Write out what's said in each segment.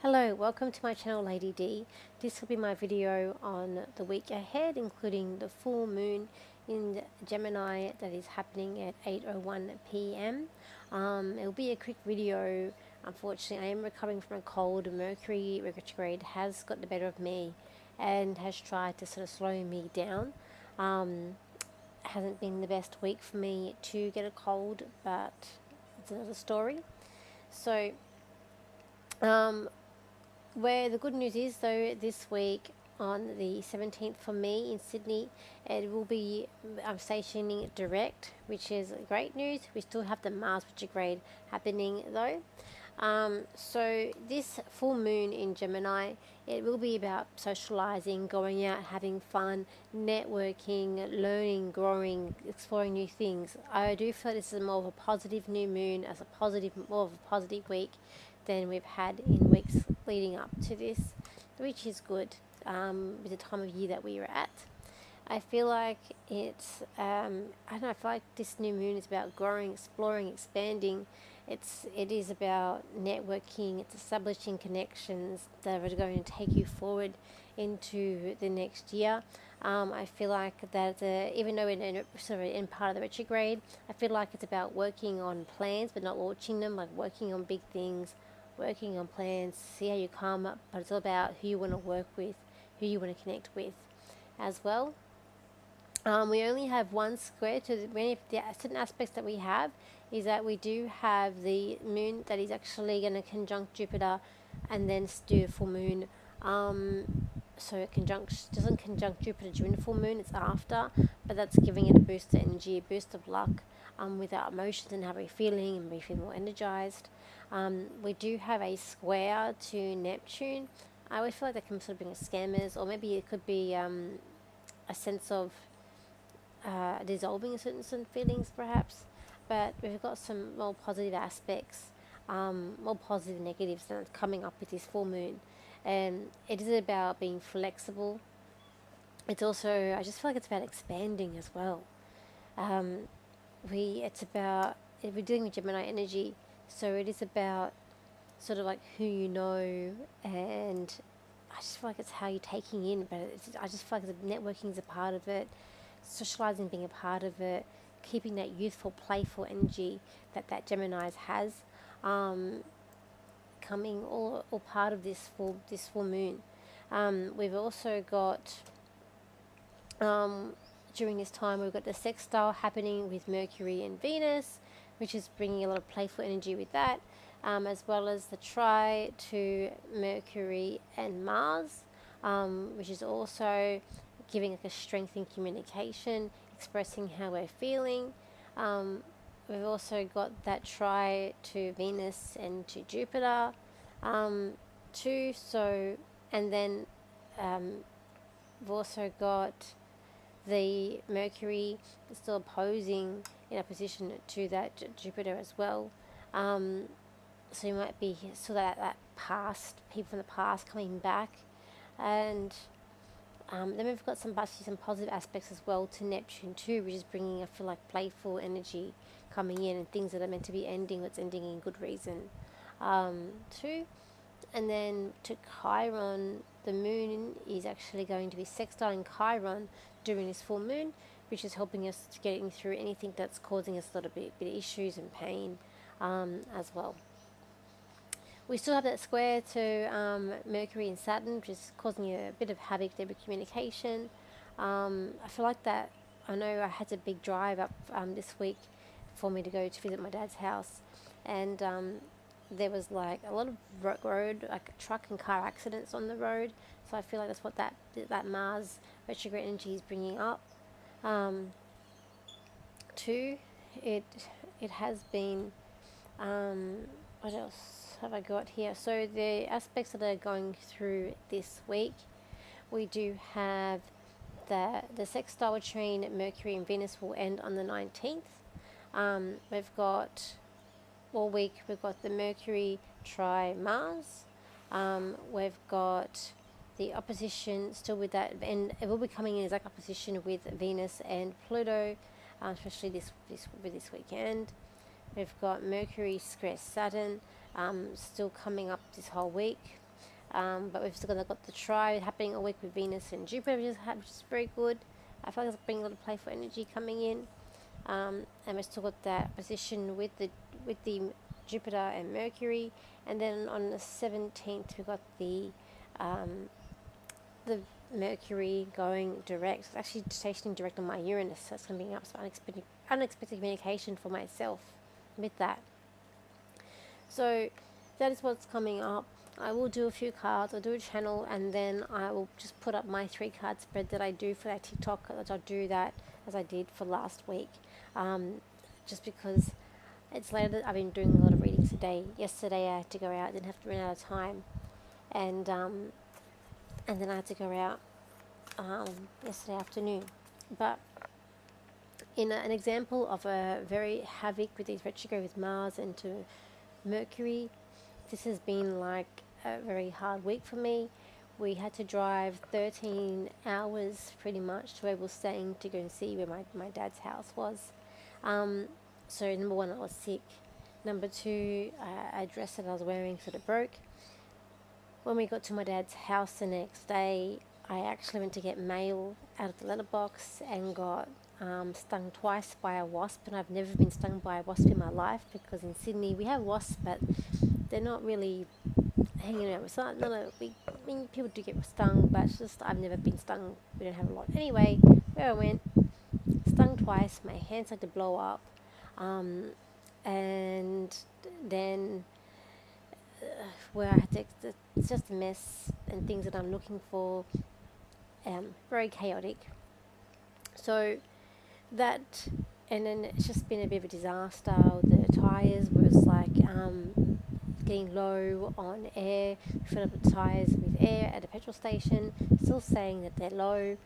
Hello, welcome to my channel Lady D. This will be my video on the week ahead, including the full moon in Gemini that is happening at 8:01 p.m. It will be a quick video. Unfortunately, I am recovering from a cold. Mercury retrograde has got the better of me and has tried to sort of slow me down. Hasn't been the best week for me to get a cold, but it's another story. So, where the good news is, though, this week on the 17th for me in Sydney, it will be, I'm stationing direct, which is great news. We still have the Mars retrograde happening, though. So this full moon in Gemini, it will be about socializing, going out, having fun, networking, learning, growing, exploring new things. I do feel this is more of a positive new moon, as more of a positive week than we've had in weeks leading up to this, which is good with the time of year that we are at. I feel like it's, I feel like this new moon is about growing, exploring, expanding. It is about networking, it's establishing connections that are going to take you forward into the next year. I feel like that even though we're in part of the retrograde, I feel like it's about working on plans but not launching them, like working on big things, working on plans, see how you come up, but it's all about who you want to work with, who you want to connect with as well. We only have one square to many of the certain aspects that we have is that we do have the moon that is actually going to conjunct Jupiter and then do a full moon. So it doesn't conjunct Jupiter during the full moon, it's after, but that's giving it a boost of energy, a boost of luck with our emotions and how we're feeling, and we feel more energized. We do have a square to Neptune. I always feel like that can sort of bring us scammers, or maybe it could be a sense of dissolving certain feelings perhaps, but we've got some more positive aspects, more positive negatives that's coming up with this full moon. And it is about being flexible. It's also, I just feel like it's about expanding as well. We're dealing with Gemini energy, so it is about sort of like who you know, and I just feel like it's how you're taking in, but I just feel like networking is a part of it, socializing being a part of it, keeping that youthful, playful energy that Gemini has, coming all part of this full moon. We've also got during this time we've got the sextile happening with Mercury and Venus, which is bringing a lot of playful energy with that, as well as the try to Mercury and Mars, which is also giving like a strength in communication, expressing how we're feeling. We've also got that try to Venus and to Jupiter too. So, and then we've also got the Mercury still opposing in opposition to that Jupiter as well. So you might be still that past, people from the past coming back. And then we've got some positive aspects as well to Neptune too, which is bringing, I feel like, playful energy coming in, and things that are meant to be ending, that's ending in good reason too. And then to Chiron, the moon is actually going to be sextiling Chiron during this full moon, which is helping us to getting through anything that's causing us a little bit of issues and pain as well. We still have that square to Mercury and Saturn, which is causing a bit of havoc there with communication. I feel like that, I know I had a big drive up this week for me to go to visit my dad's house, and there was like a lot of road, like truck and car accidents on the road. So I feel like that's what that Mars retrograde energy is bringing up. Too, it has been. What else have I got here? So the aspects that are going through this week, we do have the sextile between Mercury and Venus will end on the 19th. We've got all week, we've got the Mercury tri Mars. We've got the opposition still with that, and it will be coming in exact opposition with Venus and Pluto, especially this weekend. We've got Mercury square Saturn still coming up this whole week. But we've still got the try happening all week with Venus and Jupiter, which is very good. I feel like it's bringing a lot of playful energy coming in. And we've still got that position with the Jupiter and Mercury. And then on the 17th, we've got the Mercury going direct. It's actually stationing direct on my Uranus, so it's going to bring up some unexpected communication for myself with that. So that is what's coming up. I will do a few cards, I'll do a channel, and then I will just put up my 3-card spread that I do for that TikTok. I'll do that as I did for last week, just because it's later. I've been doing a lot of readings today. Yesterday I had to go out, didn't have to run out of time, and then I had to go out yesterday afternoon. But in an example of a very havoc with these retrograde with Mars and to Mercury, this has been like a very hard week for me. We had to drive 13 hours pretty much to where we were staying to go and see where my dad's house was. So number one, I was sick. Number two, a dress that I was wearing sort of broke. When we got to my dad's house the next day, I actually went to get mail out of the letterbox and got stung twice by a wasp. And I've never been stung by a wasp in my life, because in Sydney we have wasps, but they're not really hanging out. It's not a big. I mean, people do get stung, but it's just I've never been stung. We don't have a lot. Anyway, where I went, stung twice. My hands had to blow up, and then where I had to. It's just a mess and things that I'm looking for. Very chaotic. So that, and then it's just been a bit of a disaster. The tires was like getting low on air. Filled up the tires with air at a petrol station, still saying that they're low.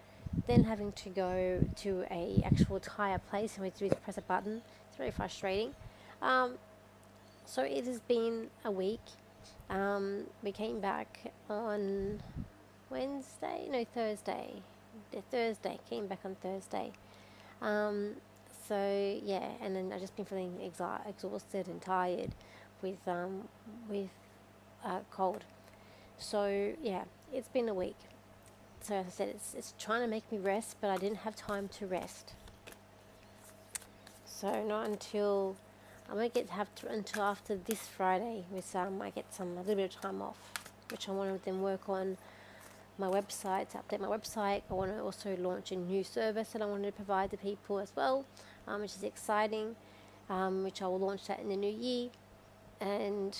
Then having to go to a actual tire place and we have to press a button. It's very frustrating. So it has been a week. We came back on Thursday. Came back on Thursday. So yeah, and then I've just been feeling exhausted and tired with cold. So yeah, it's been a week. So as I said, it's trying to make me rest, but I didn't have time to rest. So not until I might until after this Friday, which I get a little bit of time off, which I want to then work on my website, to update my website. I want to also launch a new service that I want to provide to people as well, which is exciting, which I will launch that in the new year. And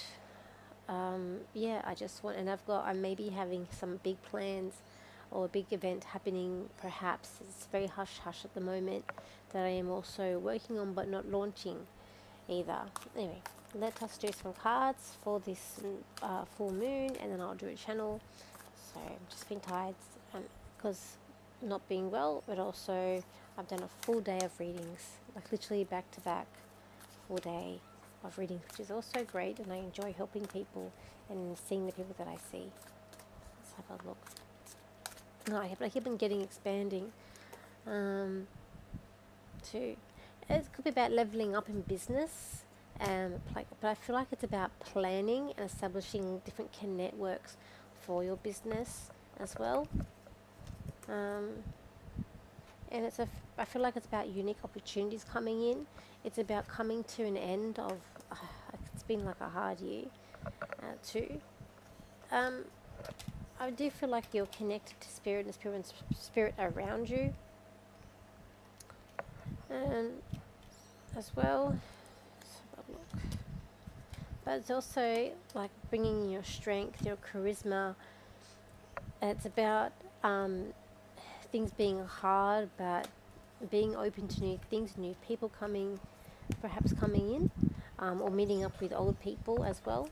I just want, and I may be having some big plans or a big event happening, perhaps. It's very hush-hush at the moment, that I am also working on but not launching either. Anyway, let us do some cards for this full moon, and then I'll do a channel. So I've just been tired because not being well, but also I've done a full day of readings, like literally back to back, full day of readings, which is also great, and I enjoy helping people and seeing the people that I see. Let's have a look. No, but I keep on expanding too. It could be about leveling up in business, but I feel like it's about planning and establishing different networks for your business as well. And I feel like it's about unique opportunities coming in. It's about coming to an end of. It's been like a hard year too. I do feel like you're connected to spirit and spirit around you, and as well. Let's have a look. But it's also like bringing your strength, your charisma. It's about things being hard, but being open to new things, new people perhaps coming in, or meeting up with old people as well.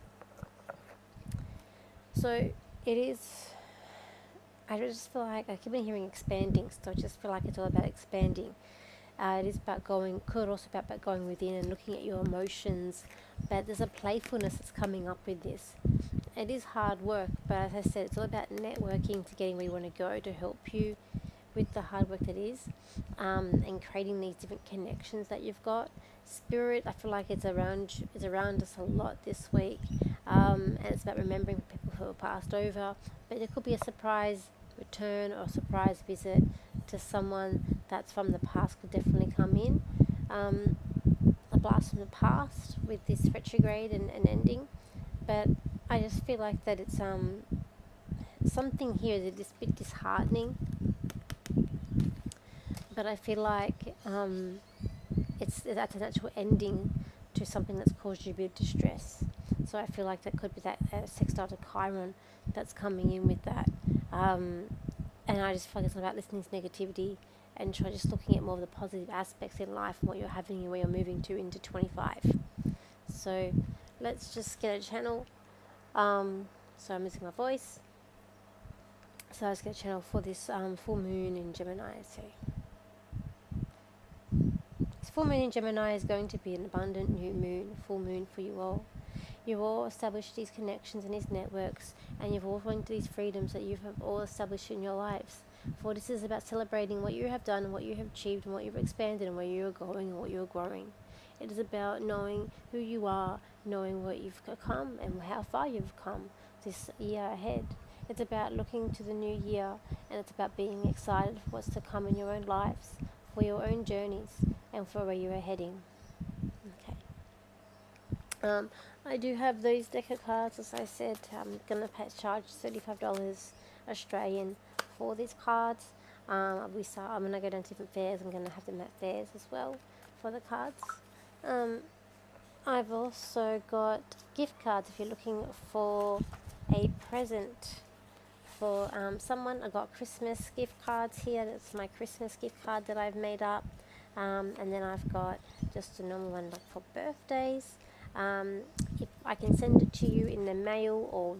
So it is. I just feel like I keep on hearing expanding, so I just feel like it's all about expanding. It is about could also be about going within and looking at your emotions, but there's a playfulness that's coming up with this. It is hard work, but as I said, it's all about networking to getting where you want to go, to help you with the hard work that is, and creating these different connections that you've got. Spirit, I feel like it's around us a lot this week, and it's about remembering people who passed over, but there could be a surprise return or a surprise visit to someone that's from the past could definitely come in. A blast from the past with this retrograde and ending, but I just feel like that it's something here is a bit disheartening, but I feel like that's an actual ending to something that's caused you a bit of distress. So I feel like that could be that sextile to Chiron that's coming in with that. And I just feel like it's not about listening to negativity and just looking at more of the positive aspects in life and what you're having and where you're moving to into 25. So let's just get a channel. So I'm missing my voice. So let's get a channel for this full moon in Gemini. So this full moon in Gemini is going to be an abundant new moon, full moon for you all. You've all established these connections and these networks, and you've all went to these freedoms that you have all established in your lives. For this is about celebrating what you have done and what you have achieved and what you've expanded and where you are going and what you are growing. It is about knowing who you are, knowing what you've come and how far you've come this year ahead. It's about looking to the new year, and it's about being excited for what's to come in your own lives, for your own journeys, and for where you are heading. Okay. I do have those deck of cards, as I said. I'm going to charge $35 Australian for these cards. I'm going to go down to different fairs. I'm going to have them at fairs as well for the cards. I've also got gift cards if you're looking for a present for someone. I've got Christmas gift cards here. That's my Christmas gift card that I've made up. And then I've got just a normal one like for birthdays. If I can send it to you in the mail, or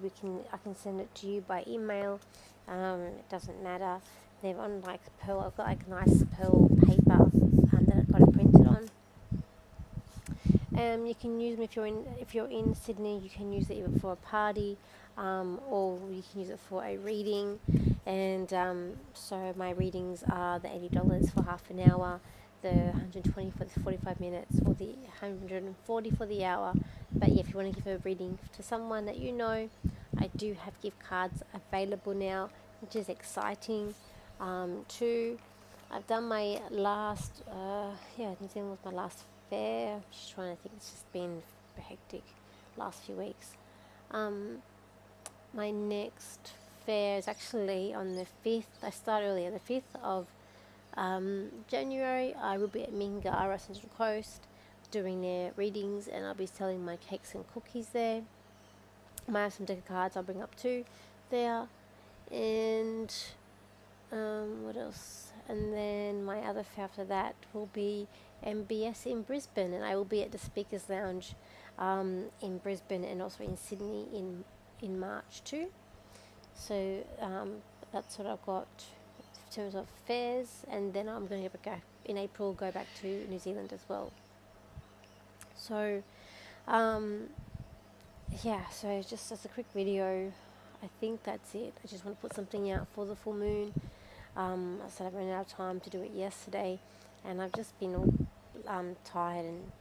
I can send it to you by email. It doesn't matter. They're on like pearl. I've got like nice pearl paper that I've got it printed on. You can use them if you're in Sydney. You can use it either for a party, or you can use it for a reading. And so my readings are the $80 for half an hour, the $120 for the 45 minutes, or the $140 for the hour. But yeah, if you want to give a reading to someone that you know, I do have gift cards available now, which is exciting too. I've done my last, New Zealand was my last fair. I'm just trying to think, it's just been hectic last few weeks. My next fair is actually on the 5th. I start earlier, the 5th of January. I will be at Mingara Central Coast doing their readings, and I'll be selling my cakes and cookies there. I might have some deck of cards I'll bring up too there. And what else? And then my other fair after that will be MBS in Brisbane, and I will be at the Speakers Lounge in Brisbane and also in Sydney in March too. So that's what I've got in terms of fairs, and then I'm going to go in April, go back to New Zealand as well. So so just as a quick video, I think that's it. I just want to put something out for the full moon. I said I ran out of time to do it yesterday, and I've just been all tired and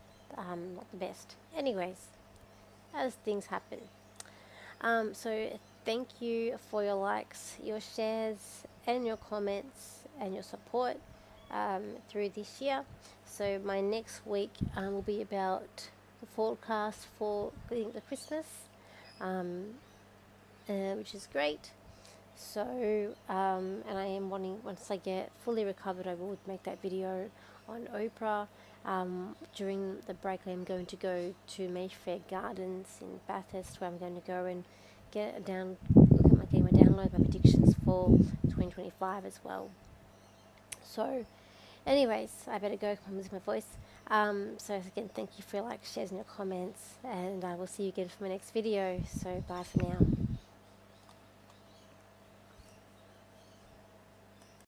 not the best. Anyways, as things happen. So thank you for your likes, your shares, and your comments, and your support through this year. So my next week will be about the forecast for the Christmas, which is great. So and I am wanting, once I get fully recovered, I will make that video on Oprah. During the break, I am going to go to Mayfair Gardens in Bathurst, where I'm going to go and getting my download, my predictions for 2025 as well. So anyways, I better go, I'm losing my voice. So again, thank you for your likes, shares, and your comments, and I will see you again for my next video. So bye for now.